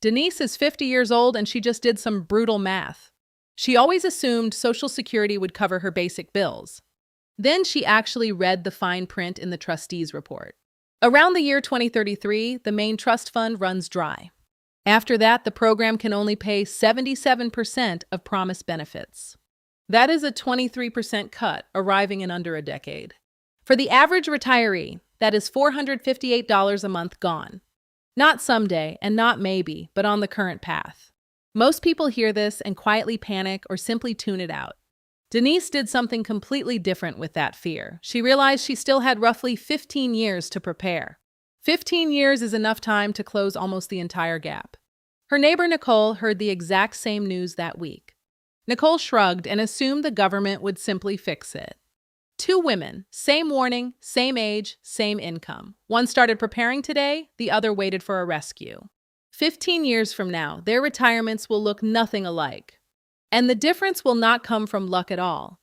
Denise is 50 years old and she just did some brutal math. She always assumed Social Security would cover her basic bills. Then she actually read the fine print in the trustees' report. Around the year 2033, the main trust fund runs dry. After that, the program can only pay 77% of promised benefits. That is a 23% cut, arriving in under a decade. For the average retiree, that is $458 a month gone. Not someday, and not maybe, but on the current path. Most people hear this and quietly panic or simply tune it out. Denise did something completely different with that fear. She realized she still had roughly 15 years to prepare. 15 years is enough time to close almost the entire gap. Her neighbor Nicole heard the exact same news that week. Nicole shrugged and assumed the government would simply fix it. Two women, same warning, same age, same income. One started preparing today, the other waited for a rescue. 15 years from now, their retirements will look nothing alike. And the difference will not come from luck at all.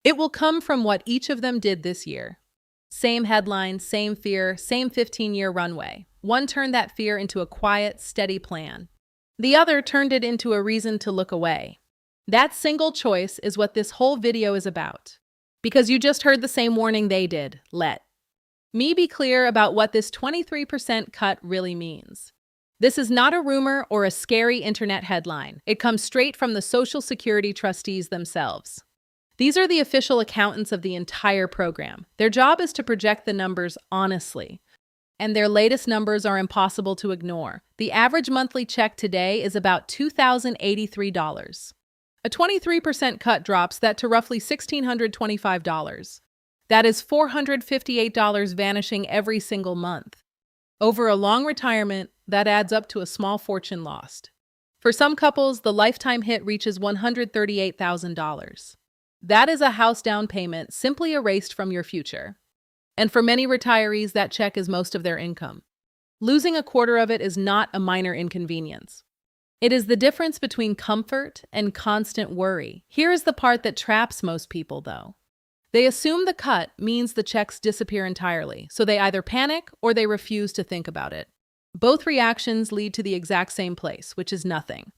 It will come from what each of them did this year. Same headline, same fear, same 15-year runway. One turned that fear into a quiet, steady plan. The other turned it into a reason to look away. That single choice is what this whole video is about. Because you just heard the same warning they did. Let me be clear about what this 23% cut really means. This is not a rumor or a scary internet headline. It comes straight from the Social Security trustees themselves. These are the official accountants of the entire program. Their job is to project the numbers honestly. And their latest numbers are impossible to ignore. The average monthly check today is about $2,083. A 23% cut drops that to roughly $1,625. That is $458 vanishing every single month. Over a long retirement, that adds up to a small fortune lost. For some couples, the lifetime hit reaches $138,000. That is a house down payment simply erased from your future. And for many retirees, that check is most of their income. Losing a quarter of it is not a minor inconvenience. It is the difference between comfort and constant worry. Here is the part that traps most people, though. They assume the cut means the checks disappear entirely, so they either panic or they refuse to think about it. Both reactions lead to the exact same place, which is nothing.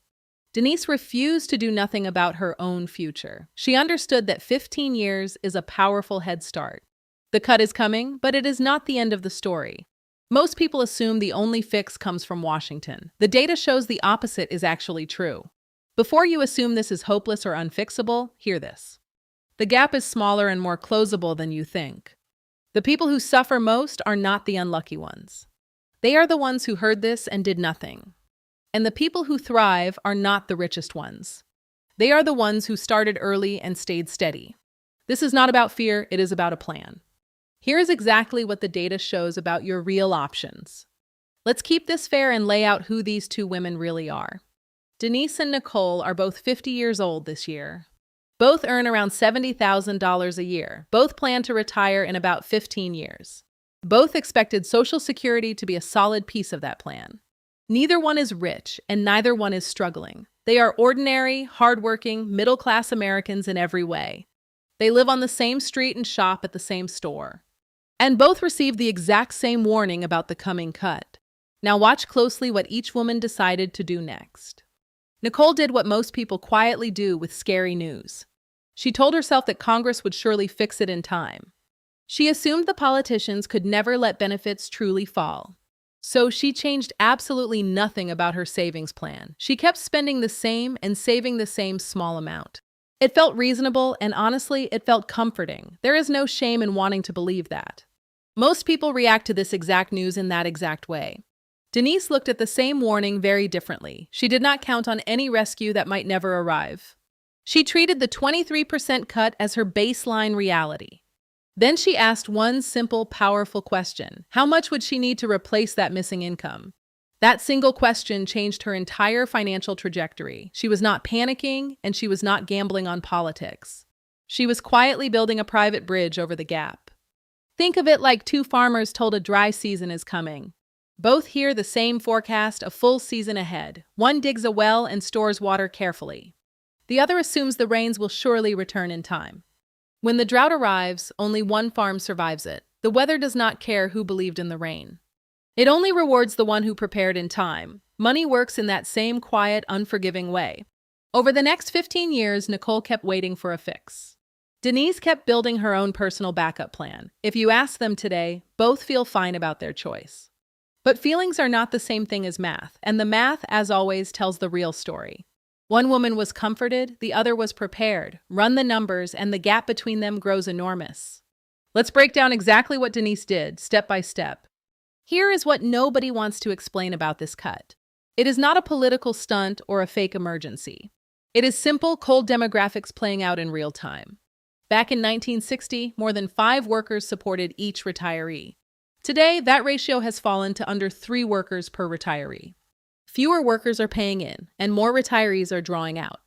Denise refused to do nothing about her own future. She understood that 15 years is a powerful head start. The cut is coming, but it is not the end of the story. Most people assume the only fix comes from Washington. The data shows the opposite is actually true. Before you assume this is hopeless or unfixable, hear this. The gap is smaller and more closable than you think. The people who suffer most are not the unlucky ones. They are the ones who heard this and did nothing. And the people who thrive are not the richest ones. They are the ones who started early and stayed steady. This is not about fear, it is about a plan. Here is exactly what the data shows about your real options. Let's keep this fair and lay out who these two women really are. Denise and Nicole are both 50 years old this year. Both earn around $70,000 a year. Both plan to retire in about 15 years. Both expected Social Security to be a solid piece of that plan. Neither one is rich, and neither one is struggling. They are ordinary, hardworking, middle-class Americans in every way. They live on the same street and shop at the same store. And both received the exact same warning about the coming cut. Now watch closely what each woman decided to do next. Nicole did what most people quietly do with scary news. She told herself that Congress would surely fix it in time. She assumed the politicians could never let benefits truly fall. So she changed absolutely nothing about her savings plan. She kept spending the same and saving the same small amount. It felt reasonable, and honestly, it felt comforting. There is no shame in wanting to believe that. Most people react to this exact news in that exact way. Denise looked at the same warning very differently. She did not count on any rescue that might never arrive. She treated the 23% cut as her baseline reality. Then she asked one simple, powerful question. How much would she need to replace that missing income? That single question changed her entire financial trajectory. She was not panicking, and she was not gambling on politics. She was quietly building a private bridge over the gap. Think of it like two farmers told a dry season is coming. Both hear the same forecast, a full season ahead. One digs a well and stores water carefully. The other assumes the rains will surely return in time. When the drought arrives, only one farm survives it. The weather does not care who believed in the rain. It only rewards the one who prepared in time. Money works in that same quiet, unforgiving way. Over the next 15 years, Nicole kept waiting for a fix. Denise kept building her own personal backup plan. If you ask them today, both feel fine about their choice. But feelings are not the same thing as math, and the math, as always, tells the real story. One woman was comforted, the other was prepared. Run the numbers, and the gap between them grows enormous. Let's break down exactly what Denise did, step by step. Here is what nobody wants to explain about this cut. It is not a political stunt or a fake emergency. It is simple, cold demographics playing out in real time. Back in 1960, more than 5 workers supported each retiree. Today, that ratio has fallen to under 3 workers per retiree. Fewer workers are paying in, and more retirees are drawing out.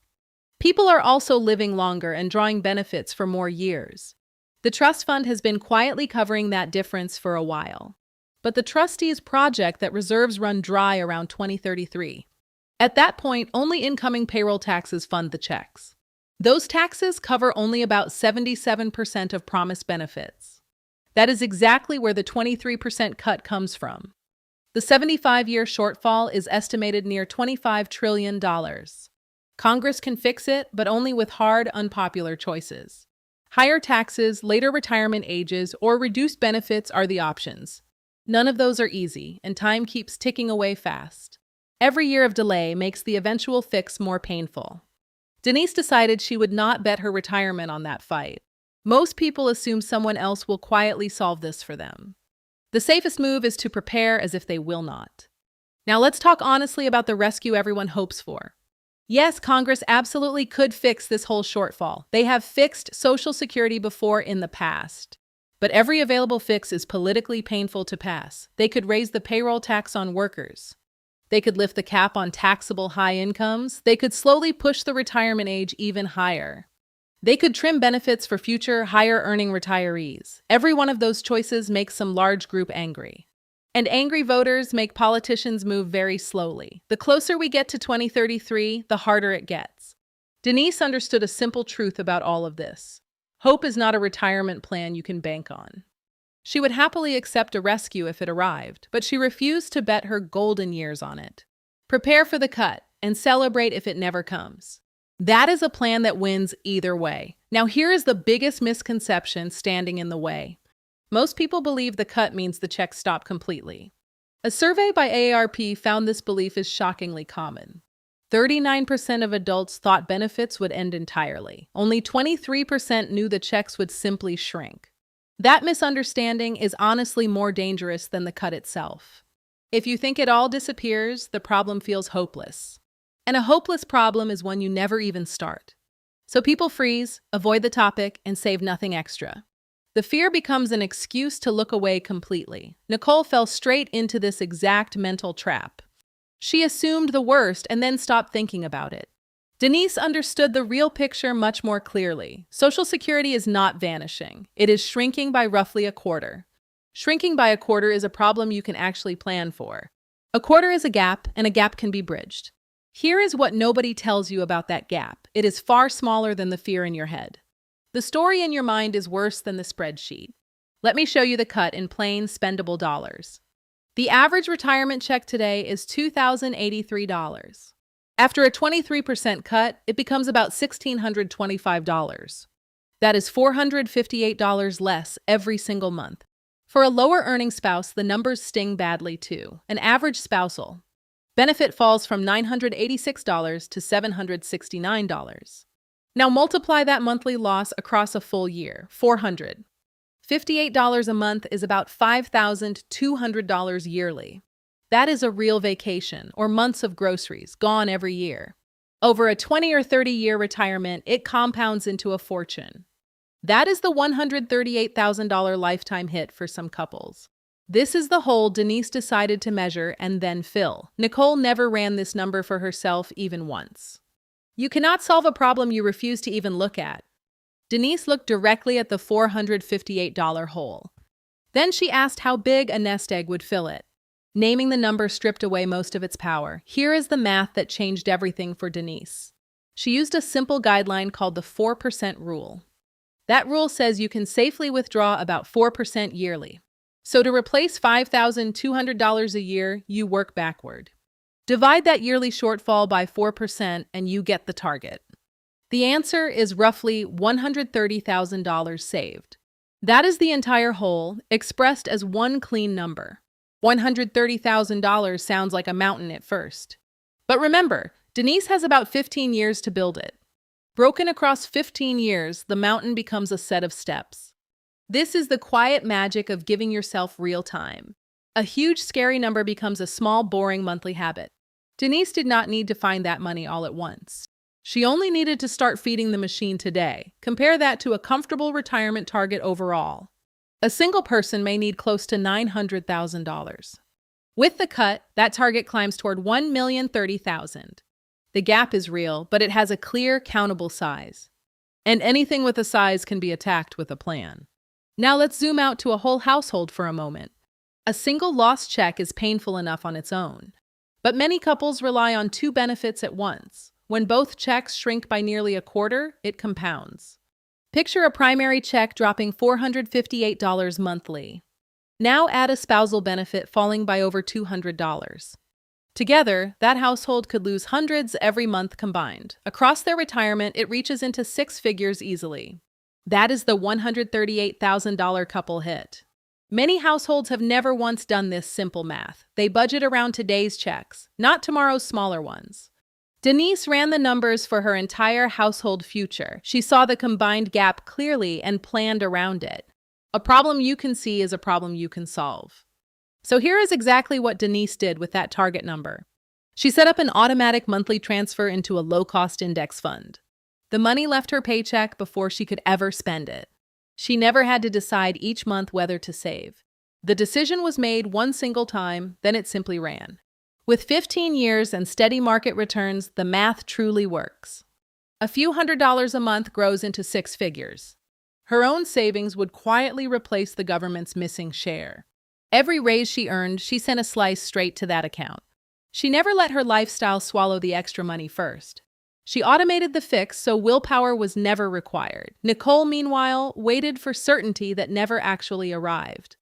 People are also living longer and drawing benefits for more years. The trust fund has been quietly covering that difference for a while. But the trustees project that reserves run dry around 2033. At that point, only incoming payroll taxes fund the checks. Those taxes cover only about 77% of promised benefits. That is exactly where the 23% cut comes from. The 75-year shortfall is estimated near $25 trillion. Congress can fix it, but only with hard, unpopular choices. Higher taxes, later retirement ages, or reduced benefits are the options. None of those are easy, and time keeps ticking away fast. Every year of delay makes the eventual fix more painful. Denise decided she would not bet her retirement on that fight. Most people assume someone else will quietly solve this for them. The safest move is to prepare as if they will not. Now let's talk honestly about the rescue everyone hopes for. Yes, Congress absolutely could fix this whole shortfall. They have fixed Social Security before in the past. But every available fix is politically painful to pass. They could raise the payroll tax on workers. They could lift the cap on taxable high incomes. They could slowly push the retirement age even higher. They could trim benefits for future, higher-earning retirees. Every one of those choices makes some large group angry. And angry voters make politicians move very slowly. The closer we get to 2033, the harder it gets. Denise understood a simple truth about all of this. Hope is not a retirement plan you can bank on. She would happily accept a rescue if it arrived, but she refused to bet her golden years on it. Prepare for the cut and celebrate if it never comes. That is a plan that wins either way. Now here is the biggest misconception standing in the way. Most people believe the cut means the checks stop completely. A survey by AARP found this belief is shockingly common. 39% of adults thought benefits would end entirely. Only 23% knew the checks would simply shrink. That misunderstanding is honestly more dangerous than the cut itself. If you think it all disappears, the problem feels hopeless. And a hopeless problem is one you never even start. So people freeze, avoid the topic, and save nothing extra. The fear becomes an excuse to look away completely. Nicole fell straight into this exact mental trap. She assumed the worst and then stopped thinking about it. Denise understood the real picture much more clearly. Social Security is not vanishing. It is shrinking by roughly a quarter. Shrinking by a quarter is a problem you can actually plan for. A quarter is a gap, and a gap can be bridged. Here is what nobody tells you about that gap. It is far smaller than the fear in your head. The story in your mind is worse than the spreadsheet. Let me show you the cut in plain, spendable dollars. The average retirement check today is $2,083. After a 23% cut, it becomes about $1,625. That is $458 less every single month. For a lower-earning spouse, the numbers sting badly too. An average spousal benefit falls from $986 to $769. Now multiply that monthly loss across a full year, $458 a month is about $5,200 yearly. That is a real vacation, or months of groceries, gone every year. Over a 20 or 30-year retirement, it compounds into a fortune. That is the $138,000 lifetime hit for some couples. This is the hole Denise decided to measure and then fill. Nicole never ran this number for herself even once. You cannot solve a problem you refuse to even look at. Denise looked directly at the $458 hole. Then she asked how big a nest egg would fill it. Naming the number stripped away most of its power. Here is the math that changed everything for Denise. She used a simple guideline called the 4% rule. That rule says you can safely withdraw about 4% yearly. So to replace $5,200 a year, you work backward. Divide that yearly shortfall by 4% and you get the target. The answer is roughly $130,000 saved. That is the entire whole, expressed as one clean number. $130,000 sounds like a mountain at first. But remember, Denise has about 15 years to build it. Broken across 15 years, the mountain becomes a set of steps. This is the quiet magic of giving yourself real time. A huge, scary number becomes a small, boring monthly habit. Denise did not need to find that money all at once. She only needed to start feeding the machine today. Compare that to a comfortable retirement target overall. A single person may need close to $900,000. With the cut, that target climbs toward $1,030,000. The gap is real, but it has a clear, countable size. And anything with a size can be attacked with a plan. Now let's zoom out to a whole household for a moment. A single lost check is painful enough on its own. But many couples rely on two benefits at once. When both checks shrink by nearly a quarter, it compounds. Picture a primary check dropping $458 monthly. Now add a spousal benefit falling by over $200. Together, that household could lose hundreds every month combined. Across their retirement, it reaches into six figures easily. That is the $138,000 couple hit. Many households have never once done this simple math. They budget around today's checks, not tomorrow's smaller ones. Denise ran the numbers for her entire household future. She saw the combined gap clearly and planned around it. A problem you can see is a problem you can solve. So here is exactly what Denise did with that target number. She set up an automatic monthly transfer into a low-cost index fund. The money left her paycheck before she could ever spend it. She never had to decide each month whether to save. The decision was made one single time, then it simply ran. With 15 years and steady market returns, the math truly works. A few $100s a month grows into six figures. Her own savings would quietly replace the government's missing share. Every raise she earned, she sent a slice straight to that account. She never let her lifestyle swallow the extra money first. She automated the fix so willpower was never required. Nicole, meanwhile, waited for certainty that never actually arrived.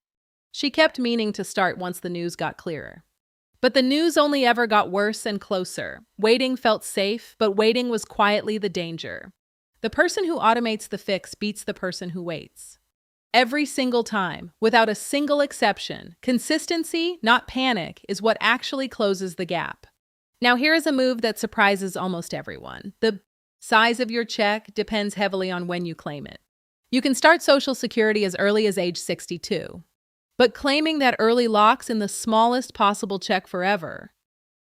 She kept meaning to start once the news got clearer. But the news only ever got worse and closer. Waiting felt safe, but waiting was quietly the danger. The person who automates the fix beats the person who waits. Every single time, without a single exception, consistency, not panic, is what actually closes the gap. Now here is a move that surprises almost everyone. The size of your check depends heavily on when you claim it. You can start Social Security as early as age 62. But claiming that early locks in the smallest possible check forever.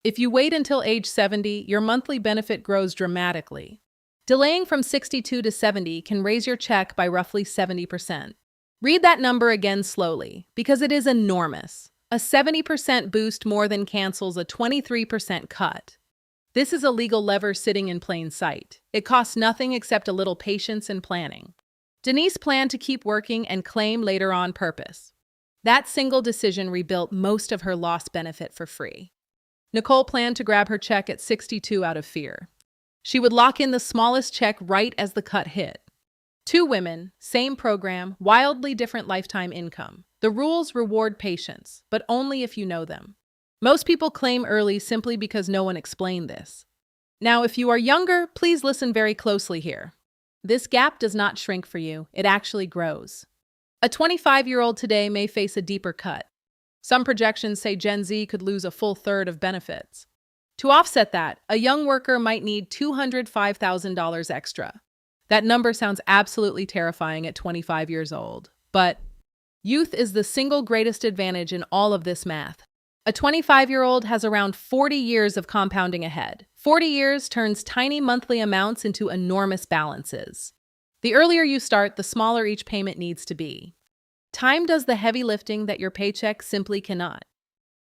If you wait until age 70, your monthly benefit grows dramatically. Delaying from 62 to 70 can raise your check by roughly 70%. Read that number again slowly, because it is enormous. A 70% boost more than cancels a 23% cut. This is a legal lever sitting in plain sight. It costs nothing except a little patience and planning. Denise planned to keep working and claim later on purpose. That single decision rebuilt most of her lost benefit for free. Nicole planned to grab her check at 62 out of fear. She would lock in the smallest check right as the cut hit. Two women, same program, wildly different lifetime income. The rules reward patience, but only if you know them. Most people claim early simply because no one explained this. Now, if you are younger, please listen very closely here. This gap does not shrink for you, it actually grows. A 25-year-old today may face a deeper cut. Some projections say Gen Z could lose a full third of benefits. To offset that, a young worker might need $205,000 extra. That number sounds absolutely terrifying at 25 years old. But youth is the single greatest advantage in all of this math. A 25-year-old has around 40 years of compounding ahead. 40 years turns tiny monthly amounts into enormous balances. The earlier you start, the smaller each payment needs to be. Time does the heavy lifting that your paycheck simply cannot.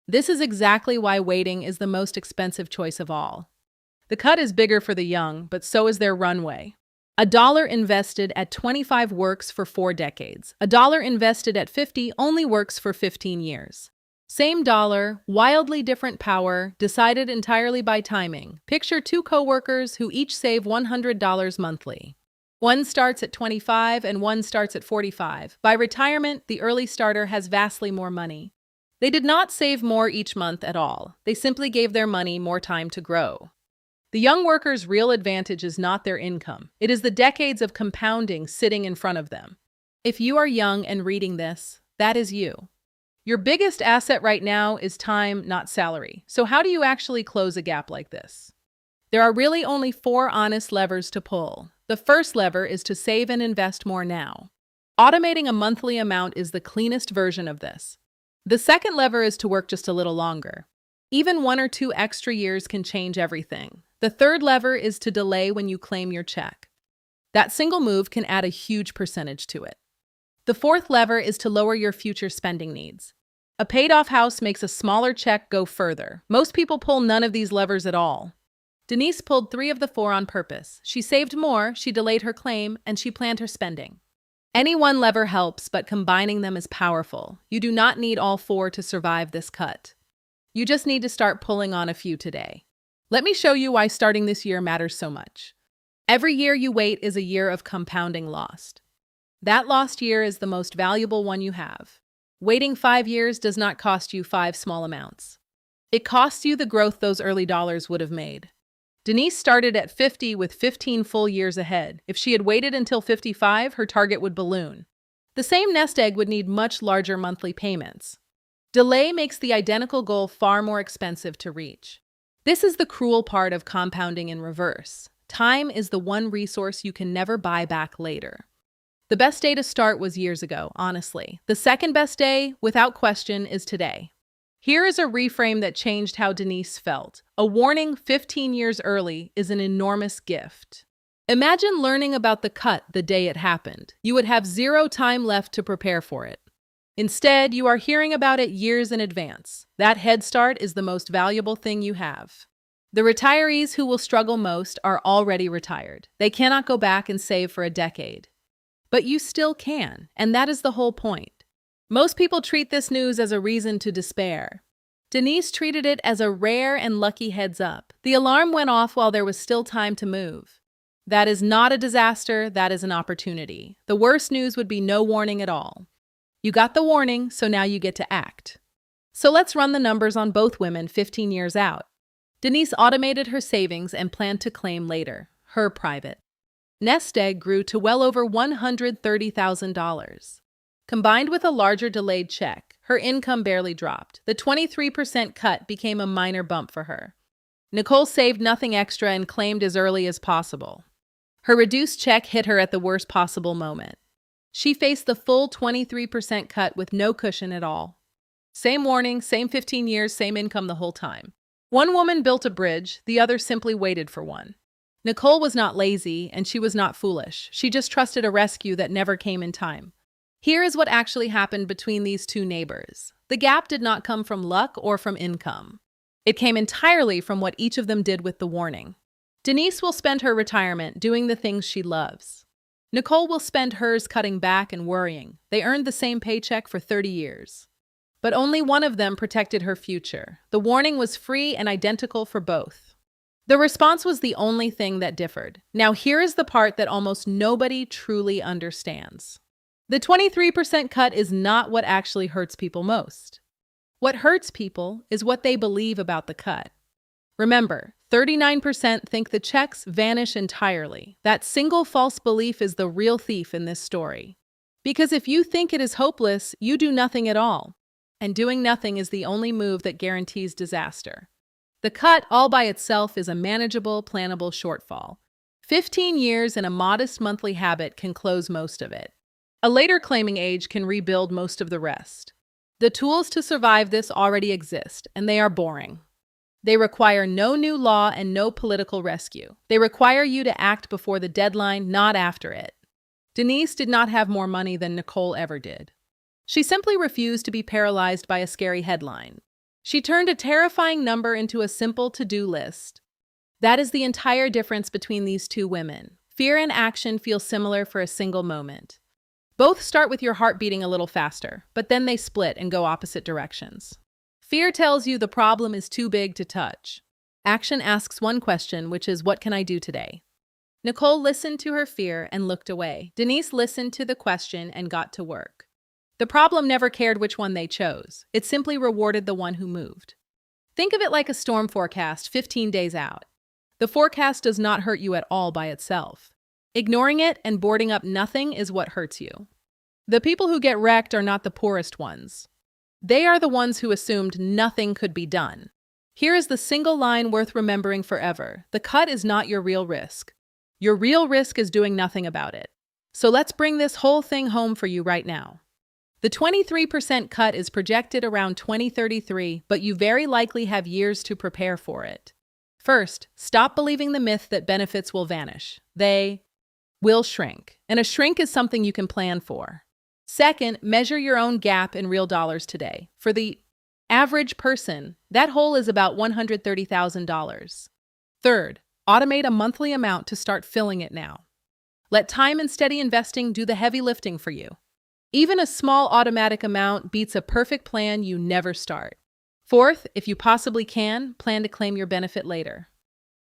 This is exactly why waiting is the most expensive choice of all. The cut is bigger for the young, but so is their runway. $1 invested at 25 works for 4 decades. $1 invested at 50 only works for 15 years. Same dollar, wildly different power, decided entirely by timing. Picture two coworkers who each save $100 monthly. One starts at 25 and one starts at 45. By retirement, the early starter has vastly more money. They did not save more each month at all. They simply gave their money more time to grow. The young workers' real advantage is not their income. It is the decades of compounding sitting in front of them. If you are young and reading this, that is you. Your biggest asset right now is time, not salary. So how do you actually close a gap like this? There are really only 4 honest levers to pull. The first lever is to save and invest more now. Automating a monthly amount is the cleanest version of this. The second lever is to work just a little longer. Even 1 or 2 extra years can change everything. The third lever is to delay when you claim your check. That single move can add a huge percentage to it. The fourth lever is to lower your future spending needs. A paid-off house makes a smaller check go further. Most people pull none of these levers at all. Denise pulled 3 of the 4 on purpose. She saved more, she delayed her claim, and she planned her spending. Any one lever helps, but combining them is powerful. You do not need all 4 to survive this cut. You just need to start pulling on a few today. Let me show you why starting this year matters so much. Every year you wait is a year of compounding lost. That lost year is the most valuable one you have. Waiting 5 years does not cost you 5 small amounts. It costs you the growth those early dollars would have made. Denise started at 50 with 15 full years ahead. If she had waited until 55, her target would balloon. The same nest egg would need much larger monthly payments. Delay makes the identical goal far more expensive to reach. This is the cruel part of compounding in reverse. Time is the one resource you can never buy back later. The best day to start was years ago, honestly. The second best day, without question, is today. Here is a reframe that changed how Denise felt. A warning 15 years early is an enormous gift. Imagine learning about the cut the day it happened. You would have 0 time left to prepare for it. Instead, you are hearing about it years in advance. That head start is the most valuable thing you have. The retirees who will struggle most are already retired. They cannot go back and save for a decade. But you still can, and that is the whole point. Most people treat this news as a reason to despair. Denise treated it as a rare and lucky heads up. The alarm went off while there was still time to move. That is not a disaster, that is an opportunity. The worst news would be no warning at all. You got the warning, so now you get to act. So let's run the numbers on both women 15 years out. Denise automated her savings and planned to claim later, her private nest egg grew to well over $130,000. Combined with a larger delayed check, her income barely dropped. The 23% cut became a minor bump for her. Nicole saved nothing extra and claimed as early as possible. Her reduced check hit her at the worst possible moment. She faced the full 23% cut with no cushion at all. Same warning, same 15 years, same income the whole time. One woman built a bridge, the other simply waited for one. Nicole was not lazy, and she was not foolish. She just trusted a rescue that never came in time. Here is what actually happened between these two neighbors. The gap did not come from luck or from income. It came entirely from what each of them did with the warning. Denise will spend her retirement doing the things she loves. Nicole will spend hers cutting back and worrying. They earned the same paycheck for 30 years. But only one of them protected her future. The warning was free and identical for both. The response was the only thing that differed. Now here is the part that almost nobody truly understands. The 23% cut is not what actually hurts people most. What hurts people is what they believe about the cut. Remember, 39% think the checks vanish entirely. That single false belief is the real thief in this story. Because if you think it is hopeless, you do nothing at all. And doing nothing is the only move that guarantees disaster. The cut all by itself is a manageable, plannable shortfall. 15 years and a modest monthly habit can close most of it. A later claiming age can rebuild most of the rest. The tools to survive this already exist, and they are boring. They require no new law and no political rescue. They require you to act before the deadline, not after it. Denise did not have more money than Nicole ever did. She simply refused to be paralyzed by a scary headline. She turned a terrifying number into a simple to-do list. That is the entire difference between these two women. Fear and action feel similar for a single moment. Both start with your heart beating a little faster, but then they split and go opposite directions. Fear tells you the problem is too big to touch. Action asks one question, which is, what can I do today? Nicole listened to her fear and looked away. Denise listened to the question and got to work. The problem never cared which one they chose. It simply rewarded the one who moved. Think of it like a storm forecast 15 days out. The forecast does not hurt you at all by itself. Ignoring it and boarding up nothing is what hurts you. The people who get wrecked are not the poorest ones. They are the ones who assumed nothing could be done. Here is the single line worth remembering forever. The cut is not your real risk. Your real risk is doing nothing about it. So let's bring this whole thing home for you right now. The 23% cut is projected around 2033, but you very likely have years to prepare for it. First, stop believing the myth that benefits will vanish. They will shrink, and a shrink is something you can plan for. Second, measure your own gap in real dollars today. For the average person, that hole is about $130,000. Third, automate a monthly amount to start filling it now. Let time and steady investing do the heavy lifting for you. Even a small automatic amount beats a perfect plan you never start. Fourth, if you possibly can, plan to claim your benefit later.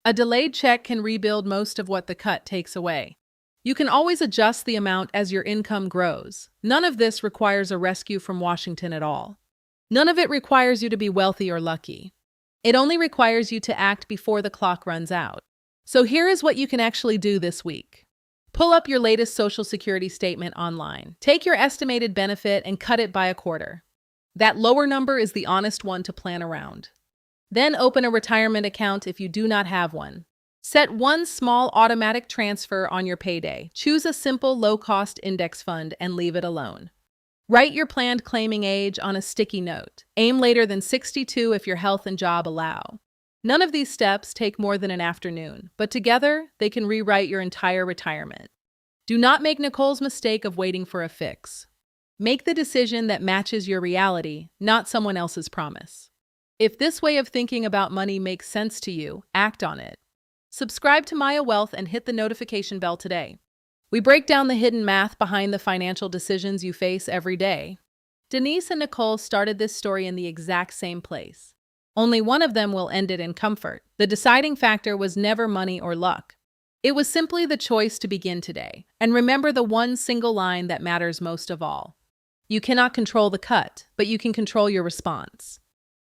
A delayed check can rebuild most of what the cut takes away. You can always adjust the amount as your income grows. None of this requires a rescue from Washington at all. None of it requires you to be wealthy or lucky. It only requires you to act before the clock runs out. So here is what you can actually do this week. Pull up your latest Social Security statement online. Take your estimated benefit and cut it by a quarter. That lower number is the honest one to plan around. Then open a retirement account if you do not have one. Set one small automatic transfer on your payday. Choose a simple, low-cost index fund and leave it alone. Write your planned claiming age on a sticky note. Aim later than 62 if your health and job allow. None of these steps take more than an afternoon, but together they can rewrite your entire retirement. Do not make Nicole's mistake of waiting for a fix. Make the decision that matches your reality, not someone else's promise. If this way of thinking about money makes sense to you, act on it. Subscribe to Maya Wealth and hit the notification bell today. We break down the hidden math behind the financial decisions you face every day. Denise and Nicole started this story in the exact same place. Only one of them will end it in comfort. The deciding factor was never money or luck. It was simply the choice to begin today. And remember the one single line that matters most of all. You cannot control the cut, but you can control your response.